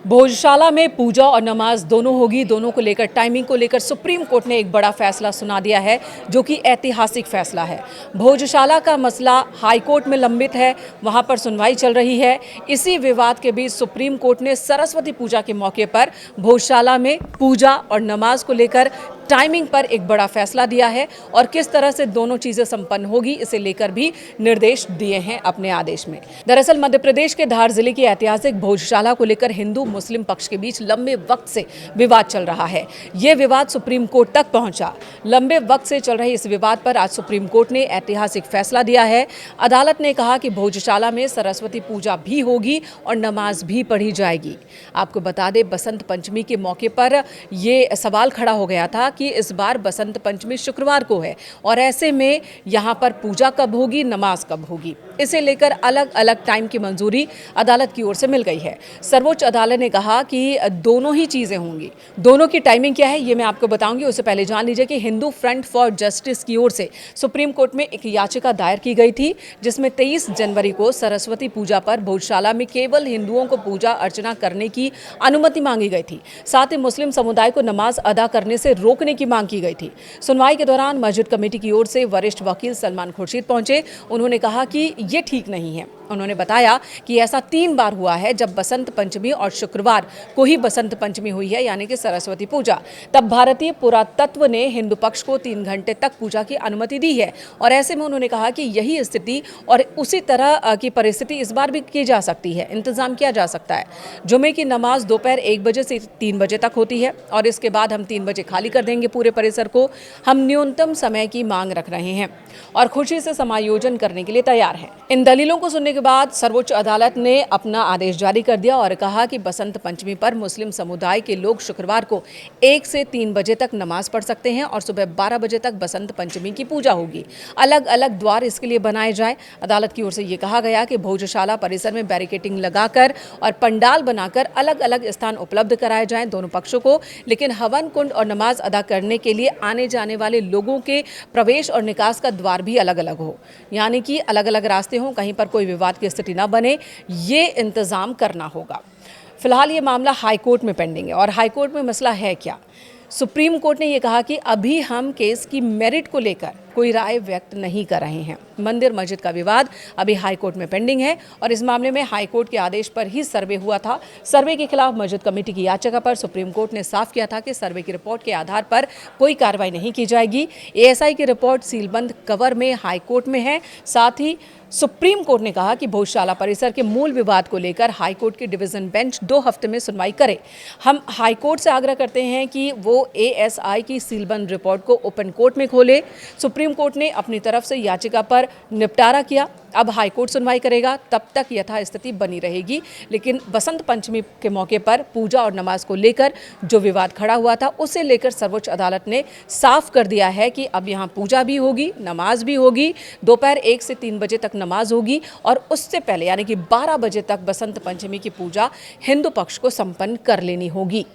भोजशाला में पूजा और नमाज दोनों होगी। दोनों को लेकर टाइमिंग को लेकर सुप्रीम कोर्ट ने एक बड़ा फैसला सुना दिया है, जो कि ऐतिहासिक फैसला है। भोजशाला का मसला हाई कोर्ट में लंबित है, वहां पर सुनवाई चल रही है। इसी विवाद के बीच सुप्रीम कोर्ट ने सरस्वती पूजा के मौके पर भोजशाला में पूजा और नमाज को लेकर टाइमिंग पर एक बड़ा फैसला दिया है और किस तरह से दोनों चीजें संपन्न होगी, इसे लेकर भी निर्देश दिए हैं अपने आदेश में। दरअसल मध्य प्रदेश के धार जिले की ऐतिहासिक भोजशाला को लेकर हिंदू मुस्लिम पक्ष के बीच लंबे वक्त से विवाद चल रहा है। यह विवाद सुप्रीम कोर्ट तक पहुंचा। लंबे वक्त से चल रहे इस विवाद पर आज सुप्रीम कोर्ट ने ऐतिहासिक फैसला दिया है। अदालत ने कहा कि भोजशाला में सरस्वती पूजा भी होगी और नमाज भी पढ़ी जाएगी। आपको बता दें, बसंत पंचमी के मौके पर यह सवाल खड़ा हो गया था कि इस बार बसंत पंचमी शुक्रवार को है और ऐसे में यहां पर पूजा कब होगी, नमाज कब होगी, इसे लेकर अलग अलग टाइम की मंजूरी अदालत की ओर से मिल गई है। सर्वोच्च अदालत ने कहा कि दोनों ही चीजें होंगी। दोनों की टाइमिंग क्या है ये मैं आपको बताऊंगी। उससे पहले जान लीजिए कि हिंदू फ्रंट फॉर जस्टिस की ओर से सुप्रीम कोर्ट में एक याचिका दायर की गई थी, जिसमें 23 जनवरी को सरस्वती पूजा पर भोजशाला में केवल हिंदुओं को पूजा अर्चना करने की अनुमति मांगी गई थी। साथ ही मुस्लिम समुदाय को नमाज अदा करने से रोकने की मांग की गई थी। सुनवाई के दौरान मस्जिद कमेटी की ओर से वरिष्ठ वकील सलमान खुर्शीद पहुंचे। उन्होंने कहा कि ये ठीक नहीं है। उन्होंने बताया कि ऐसा 3 बार हुआ है, जब बसंत पंचमी और शुक्रवार को ही बसंत पंचमी हुई है, यानी कि सरस्वती पूजा। तब भारतीय पुरातत्व ने हिंदू पक्ष को 3 घंटे तक पूजा की अनुमति दी है और ऐसे में उन्होंने कहा कि यही स्थिति और उसी तरह की परिस्थिति इस बार भी की जा सकती है, इंतजाम किया जा सकता है। जुमे की नमाज दोपहर 1 बजे से 3 बजे तक होती है और इसके बाद हम 3 बजे खाली कर देंगे पूरे परिसर को। हम न्यूनतम समय की मांग रख रहे हैं और खुशी से समायोजन करने के लिए तैयार हैं। इन दलीलों को सुनने के बाद सर्वोच्च अदालत ने अपना आदेश जारी कर दिया और कहा कि बसंत पंचमी पर मुस्लिम समुदाय के लोग शुक्रवार को 1 से 3 बजे तक नमाज पढ़ सकते हैं और सुबह 12 बजे तक बसंत पंचमी की पूजा होगी। अलग अलग द्वार इसके लिए बनाए जाए। अदालत की ओर से ये कहा गया कि भोजशाला परिसर में बैरिकेटिंग लगाकर और पंडाल बनाकर अलग अलग स्थान उपलब्ध कराए जाएं दोनों पक्षों को, लेकिन हवन कुंड और नमाज अदा करने के लिए आने जाने वाले लोगों के प्रवेश और निकास का द्वार भी अलग अलग हो, यानी कि अलग अलग रास्ते हों, कहीं पर कोई विवाद की स्थिति न बने, ये इंतजाम करना होगा। फिलहाल ये मामला हाई कोर्ट में पेंडिंग है और हाई कोर्ट में मसला है क्या? सुप्रीम कोर्ट ने यह कहा कि अभी हम केस की मेरिट को लेकर कोई राय व्यक्त नहीं कर रहे हैं। मंदिर मस्जिद का विवाद अभी हाई कोर्ट में पेंडिंग है और इस मामले में हाई कोर्ट के आदेश पर ही सर्वे हुआ था। सर्वे के खिलाफ मस्जिद कमेटी की याचिका पर सुप्रीम कोर्ट ने साफ किया था कि सर्वे की रिपोर्ट के आधार पर कोई कार्रवाई नहीं की जाएगी। एएसआई की रिपोर्ट सीलबंद कवर में हाई कोर्ट में है। साथ ही सुप्रीम कोर्ट ने कहा कि भोजशाला परिसर के मूल विवाद को लेकर हाई कोर्ट की डिवीजन बेंच 2 हफ्ते में सुनवाई करे। हम हाई कोर्ट से आग्रह करते हैं कि वो एएसआई की सीलबंद रिपोर्ट को ओपन कोर्ट में खोले। सुप्रीम कोर्ट ने अपनी तरफ से याचिका पर निपटारा किया। अब हाई कोर्ट सुनवाई करेगा, तब तक यथास्थिति बनी रहेगी। लेकिन बसंत पंचमी के मौके पर पूजा और नमाज को लेकर जो विवाद खड़ा हुआ था, उसे लेकर सर्वोच्च अदालत ने साफ कर दिया है कि अब यहाँ पूजा भी होगी, नमाज भी होगी। दोपहर 1 से 3 बजे तक नमाज होगी और उससे पहले यानी कि 12 बजे तक बसंत पंचमी की पूजा हिंदू पक्ष को संपन्न कर लेनी होगी।